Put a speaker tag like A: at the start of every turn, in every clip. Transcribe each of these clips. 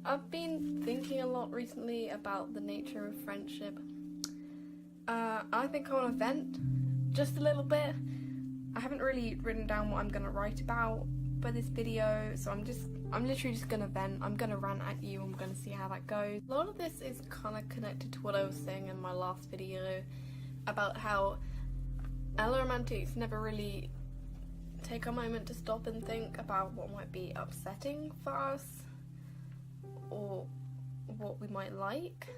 A: I've been thinking a lot recently about the nature of friendship. I think I want to vent just a little bit. I haven't really written down what I'm going to write about for this video, so I'm literally just going to vent. I'm going to rant at you. I'm going to see how that goes. A lot of this is kind of connected to what I was saying in my last video about how aromantics never really take a moment to stop and think about what might be upsetting for us or what we might like.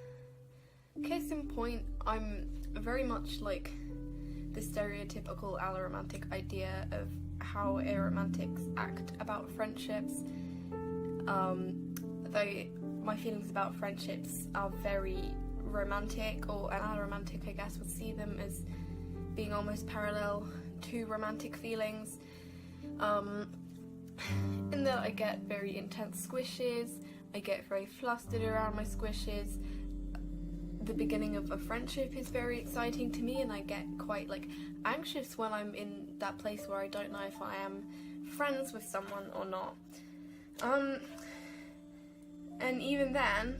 A: Case in point, I'm very much like the stereotypical aromantic idea of how aromantics act about friendships. Though my feelings about friendships are very romantic, or an aromantic I guess would see them as being almost parallel to romantic feelings. In that I get very intense squishes, I get very flustered around my squishes. The beginning of a friendship is very exciting to me, and I get quite anxious when I'm in that place where I don't know if I am friends with someone or not. And even then,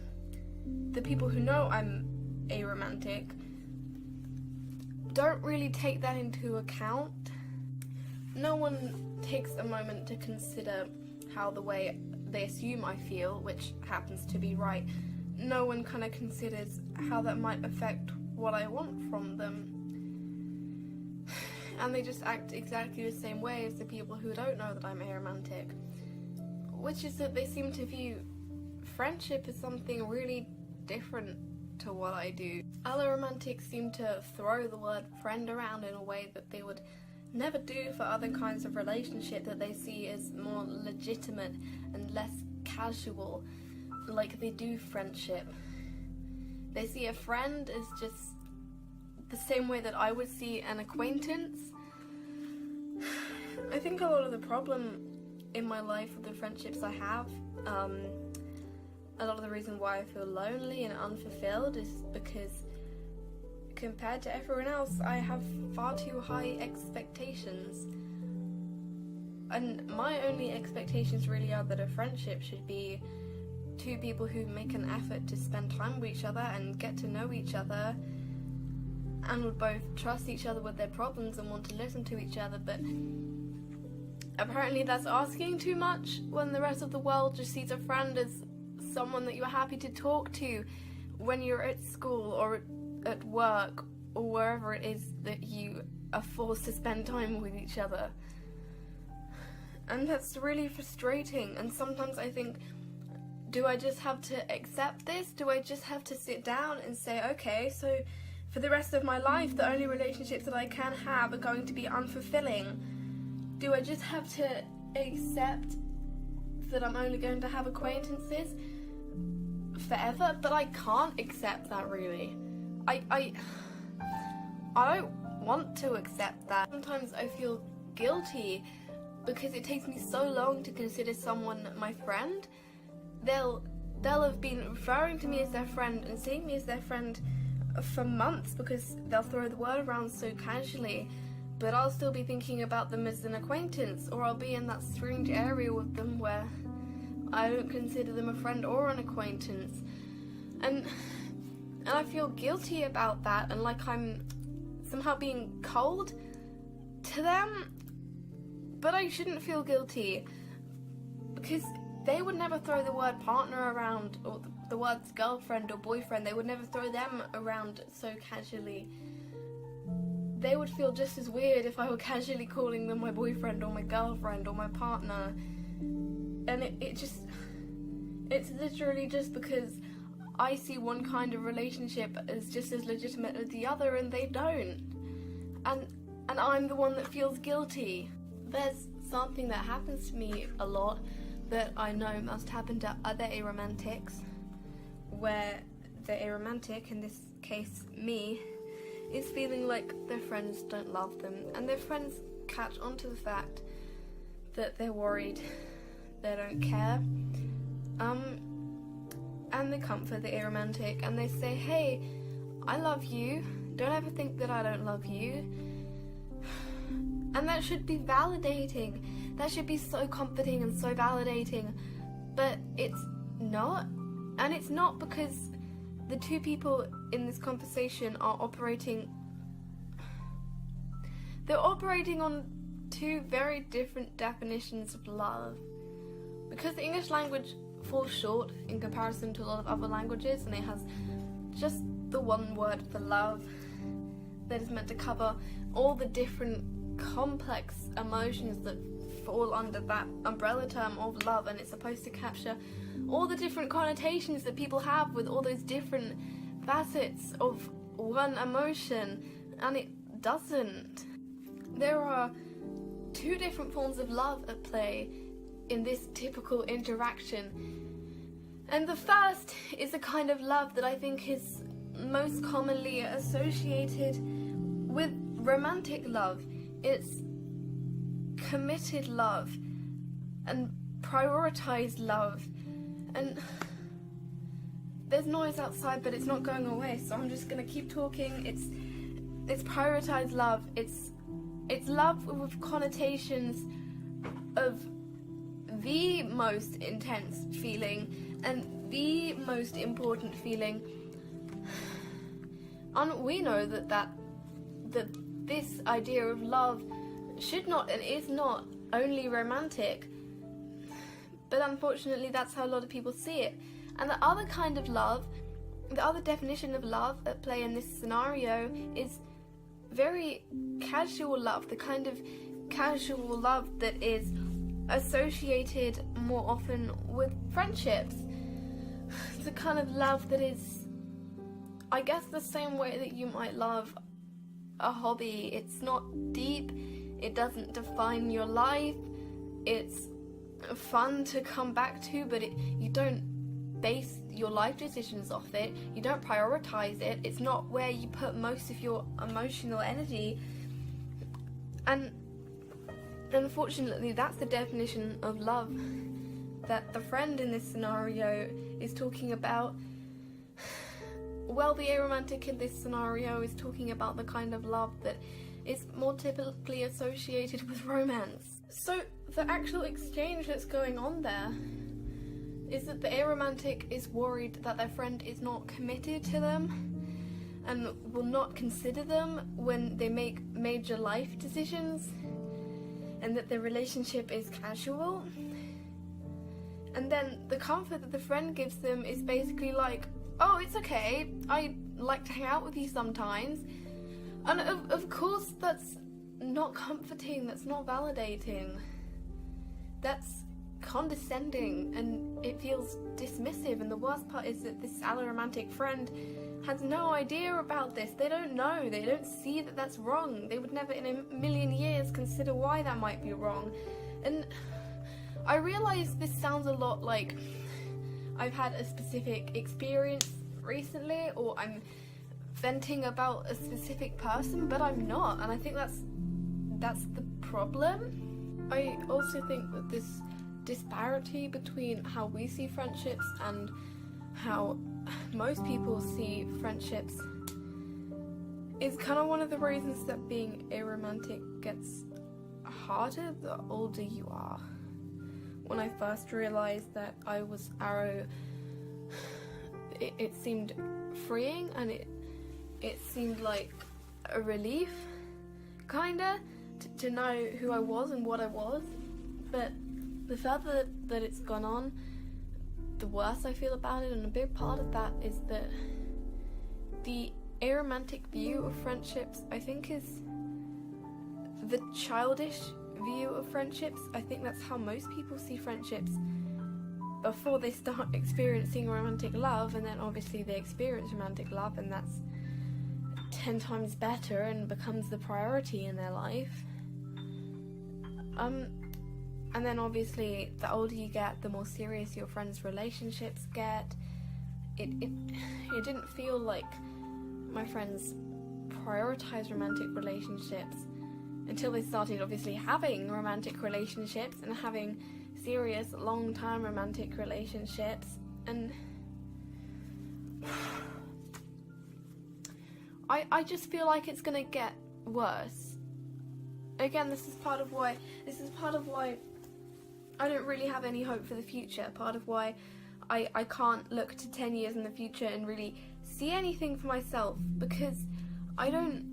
A: the people who know I'm aromantic don't really take that into account. No one takes a moment to consider how the way they assume I feel, which happens to be right, no one kind of considers how that might affect what I want from them. And they just act exactly the same way as the people who don't know that I'm aromantic, which is that they seem to view friendship as something really different to what I do. Aromantics seem to throw the word friend around in a way that they would never do for other kinds of relationship that they see as more legitimate and less casual, like they do friendship. They see a friend as just the same way that I would see an acquaintance. I think a lot of the problem in my life with the friendships I have, a lot of the reason why I feel lonely and unfulfilled is because compared to everyone else, I have far too high expectations. And my only expectations really are that a friendship should be two people who make an effort to spend time with each other and get to know each other and would both trust each other with their problems and want to listen to each other. But apparently that's asking too much when the rest of the world just sees a friend as someone that you're happy to talk to when you're at school or at work or wherever it is that you are forced to spend time with each other. And that's really frustrating, and sometimes I think, do I just have to accept this? Do I just have to sit down and say, okay, so for the rest of my life the only relationships that I can have are going to be unfulfilling? Do I just have to accept that I'm only going to have acquaintances forever? But I can't accept that, really. I don't want to accept that. Sometimes I feel guilty because it takes me so long to consider someone my friend. They'll have been referring to me as their friend and seeing me as their friend for months because they'll throw the word around so casually, but I'll still be thinking about them as an acquaintance, or I'll be in that strange area with them where I don't consider them a friend or an acquaintance. And I feel guilty about that, and like I'm somehow being cold to them. But I shouldn't feel guilty, because they would never throw the word partner around, or the words girlfriend or boyfriend. They would never throw them around so casually. They would feel just as weird if I were casually calling them my boyfriend or my girlfriend or my partner. And it's literally just because I see one kind of relationship as just as legitimate as the other, and they don't. And I'm the one that feels guilty. There's something that happens to me a lot that I know must happen to other aromantics, where the aromantic, in this case me, is feeling like their friends don't love them, and their friends catch on to the fact that they're worried they don't care. And they comfort the aromantic and they say, hey, I love you, don't ever think that I don't love you. And that should be validating. That should be so comforting and so validating. But it's not. And it's not because the two people in this conversation are they're operating on two very different definitions of love. Because the English language falls short in comparison to a lot of other languages, and it has just the one word for love that is meant to cover all the different complex emotions that fall under that umbrella term of love, and it's supposed to capture all the different connotations that people have with all those different facets of one emotion, and it doesn't. There are two different forms of love at play in this typical interaction, and the first is a kind of love that I think is most commonly associated with romantic love. It's committed love and prioritized love. And there's noise outside, but it's not going away, so I'm just gonna keep talking. It's prioritized love. It's love with connotations of the most intense feeling and the most important feeling. And we know that this idea of love should not and is not only romantic, but unfortunately that's how a lot of people see it. And the other kind of love, the other definition of love at play in this scenario is very casual love, the kind of casual love that is associated more often with friendships. It's the kind of love that is, I guess, the same way that you might love a hobby. It's not deep, it doesn't define your life, it's fun to come back to, but you don't base your life decisions off it, you don't prioritize it, it's not where you put most of your emotional energy. And unfortunately that's the definition of love that the friend in this scenario is talking about. Well, the aromantic in this scenario is talking about the kind of love that is more typically associated with romance. So the actual exchange that's going on there is that the aromantic is worried that their friend is not committed to them and will not consider them when they make major life decisions, and that their relationship is casual. And then the comfort that the friend gives them is basically like, oh, it's okay, I like to hang out with you sometimes. And of course that's not comforting, that's not validating, that's condescending, and it feels dismissive. And the worst part is that this aromantic friend has no idea about this. They don't know, they don't see that that's wrong. They would never in a million years consider why that might be wrong. And I realise this sounds a lot like I've had a specific experience recently, or I'm venting about a specific person, but I'm not, and I think that's the problem. I also think that this disparity between how we see friendships and how most people see friendships is kind of one of the reasons that being aromantic gets harder the older you are. When I first realised that I was aro, it seemed freeing, and it seemed like a relief, kinda, to know who I was and what I was. But the further that it's gone on, the worse I feel about it, and a big part of that is that the aromantic view of friendships, I think, is the childish view of friendships. I think that's how most people see friendships before they start experiencing romantic love, and then obviously they experience romantic love, and that's 10 times better and becomes the priority in their life. And then obviously the older you get, the more serious your friends' relationships get. It didn't feel like my friends prioritized romantic relationships until they started obviously having romantic relationships and having serious long-term romantic relationships. And I just feel like it's gonna get worse. Again, this is part of why I don't really have any hope for the future. Part of why I can't look to 10 years in the future and really see anything for myself, because I don't...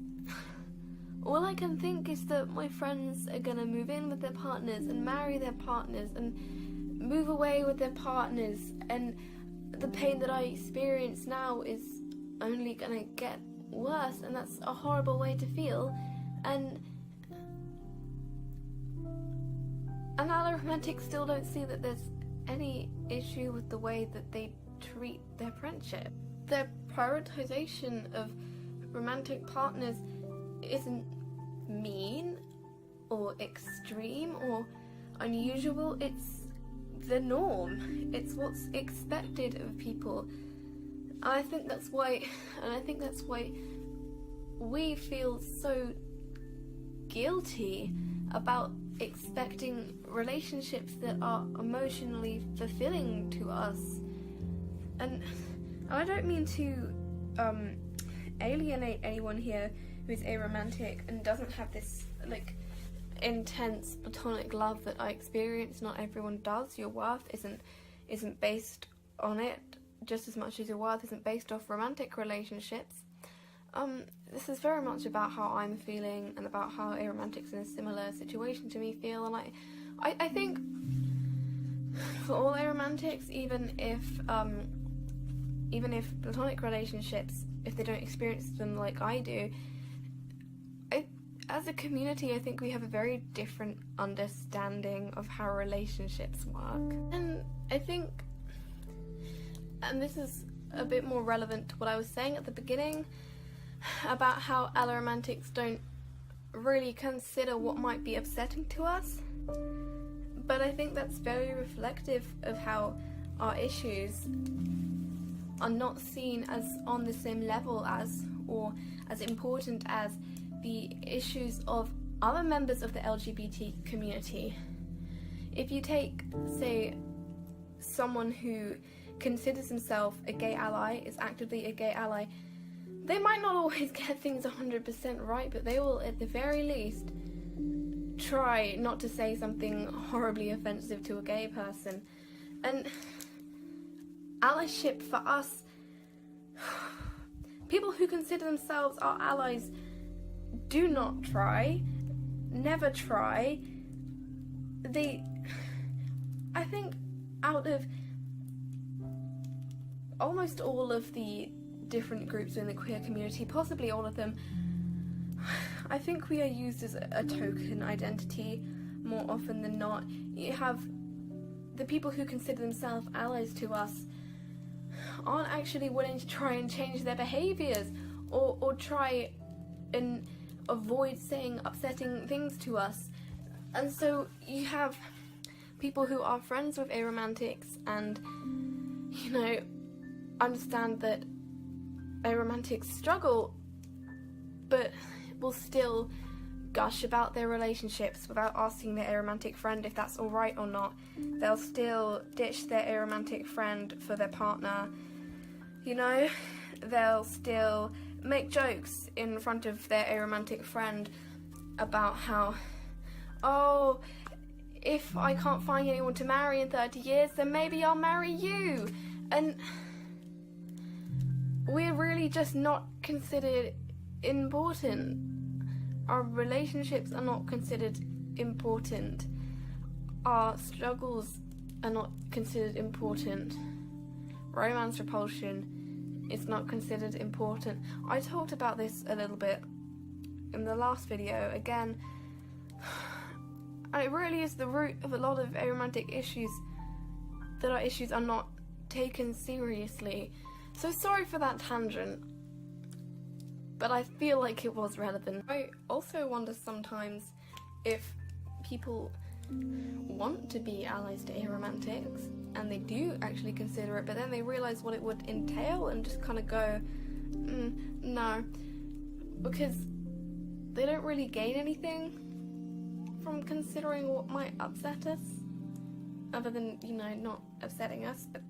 A: All I can think is that my friends are gonna move in with their partners and marry their partners and move away with their partners, and the pain that I experience now is only gonna get worse, and that's a horrible way to feel. And aromantics still don't see that there's any issue with the way that they treat their friendship. Their prioritization of romantic partners isn't mean or extreme or unusual, it's the norm. It's what's expected of people. And I think that's why we feel so guilty about expecting relationships that are emotionally fulfilling to us. And I don't mean to alienate anyone here who's aromantic and doesn't have this like intense platonic love that I experience. Not everyone does. Your worth isn't based on it just as much as your worth isn't based off romantic relationships. This is very much about how I'm feeling and about how aromantics in a similar situation to me feel, and I think for all aromantics, even if platonic relationships, if they don't experience them like I do, as a community, I think we have a very different understanding of how relationships work. And I think, and this is a bit more relevant to what I was saying at the beginning, about how aromantics don't really consider what might be upsetting to us, but I think that's very reflective of how our issues are not seen as on the same level as, or as important as, the issues of other members of the LGBT community. If you take, say, someone who considers himself a gay ally, is actively a gay ally, they might not always get things 100% right, but they will at the very least try not to say something horribly offensive to a gay person. And allyship for us, people who consider themselves our allies do not try, never try. I think out of almost all of the different groups in the queer community, possibly all of them, I think we are used as a token identity more often than not. You have the people who consider themselves allies to us aren't actually willing to try and change their behaviours or try and avoid saying upsetting things to us. And so you have people who are friends with aromantics and, you know, understand that aromantics struggle, but will still gush about their relationships without asking their aromantic friend if that's alright or not. They'll still ditch their aromantic friend for their partner, you know. They'll still make jokes in front of their aromantic friend about how, oh, if I can't find anyone to marry in 30 years, then maybe I'll marry you. And we're really just not considered important. Our relationships are not considered important. Our struggles are not considered important. Romance repulsion is not considered important. I talked about this a little bit in the last video. Again, it really is the root of a lot of aromantic issues, that our issues are not taken seriously. So sorry for that tangent, but I feel like it was relevant. I also wonder sometimes if people want to be allies to aromantics, and they do actually consider it, but then they realise what it would entail and just kind of go, no, because they don't really gain anything from considering what might upset us, other than, you know, not upsetting us. But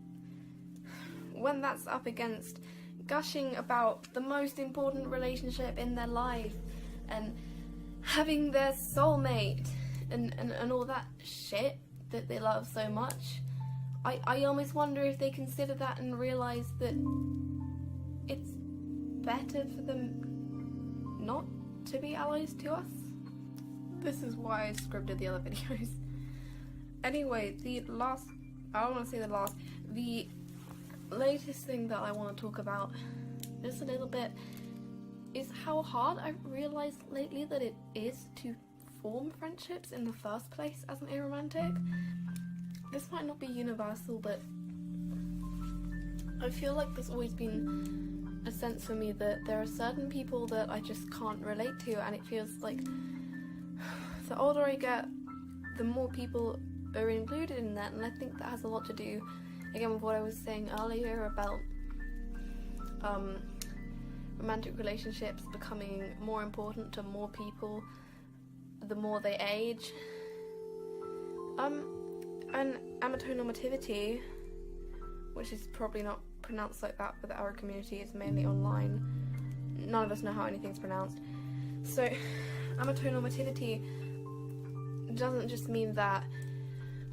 A: when that's up against gushing about the most important relationship in their life and having their soulmate and all that shit that they love so much, I almost wonder if they consider that and realise that it's better for them not to be allies to us. This is why I scripted the other videos. Anyway, the latest thing that I want to talk about just a little bit is how hard I've realised lately that it is to form friendships in the first place as an aromantic. This might not be universal, but I feel like there's always been a sense for me that there are certain people that I just can't relate to, and it feels like the older I get, the more people are included in that, and I think that has a lot to do, again, with what I was saying earlier about romantic relationships becoming more important to more people the more they age. And amatonormativity, which is probably not pronounced like that with our community, it's mainly online. None of us know how anything's pronounced. So amatonormativity doesn't just mean that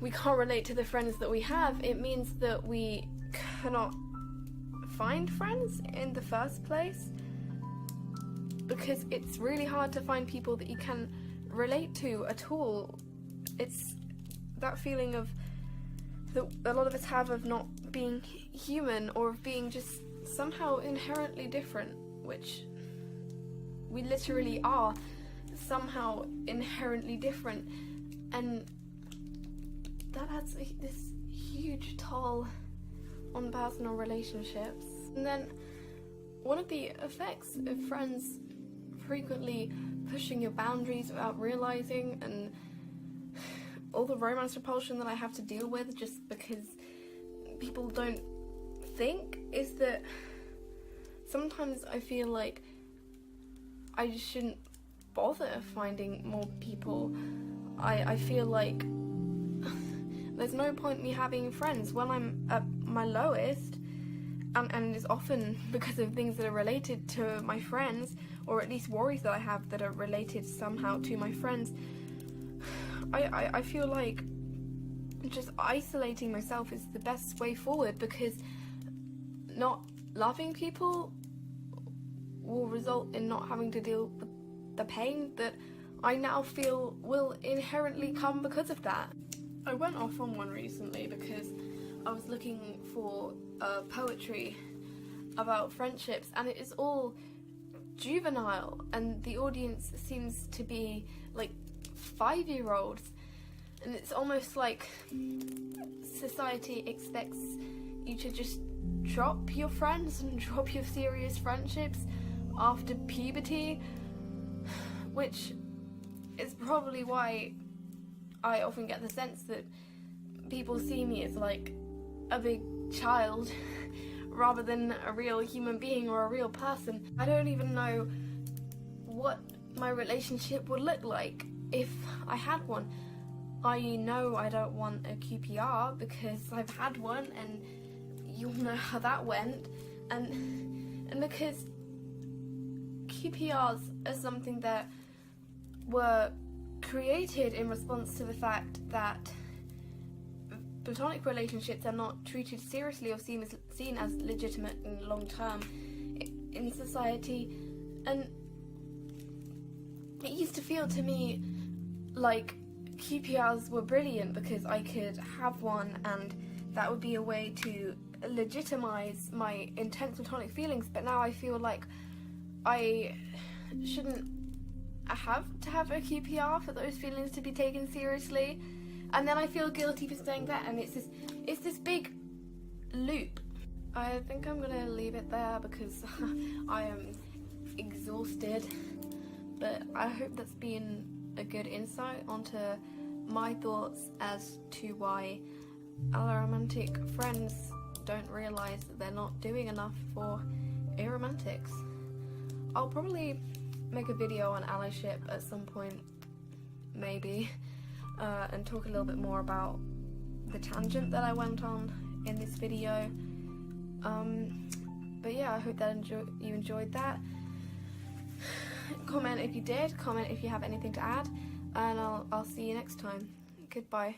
A: we can't relate to the friends that we have, it means that we cannot find friends in the first place, because it's really hard to find people that you can relate to at all. It's that feeling of that a lot of us have of not being human, or of being just somehow inherently different, which we literally are somehow inherently different, and that has this huge toll on personal relationships. And then one of the effects of friends frequently pushing your boundaries without realising, and all the romance repulsion that I have to deal with just because people don't think, is that sometimes I feel like I just shouldn't bother finding more people. I feel like there's no point in me having friends when I'm at my lowest, and it's often because of things that are related to my friends, or at least worries that I have that are related somehow to my friends. I feel like just isolating myself is the best way forward, because not loving people will result in not having to deal with the pain that I now feel will inherently come because of that. I went off on one recently because I was looking for poetry about friendships, and it is all juvenile, and the audience seems to be like 5-year-olds, and it's almost like society expects you to just drop your friends and drop your serious friendships after puberty, which is probably why I often get the sense that people see me as like a big child rather than a real human being or a real person. I don't even know what my relationship would look like if I had one. I know I don't want a QPR because I've had one, and you'll know how that went, and because QPRs are something that were created in response to the fact that platonic relationships are not treated seriously or seen as legitimate and long-term in society. And it used to feel to me like QPRs were brilliant because I could have one, and that would be a way to legitimize my intense platonic feelings. But now I feel like I shouldn't have to have a QPR for those feelings to be taken seriously, and then I feel guilty for saying that, and it's this big loop. I think I'm gonna leave it there because I am exhausted, but I hope that's been a good insight onto my thoughts as to why aromantic friends don't realise that they're not doing enough for aromantics. I'll probably make a video on allyship at some point, maybe, and talk a little bit more about the tangent that I went on in this video. But yeah, I hope that you enjoyed that. Comment if you did, comment if you have anything to add, and I'll see you next time. Goodbye.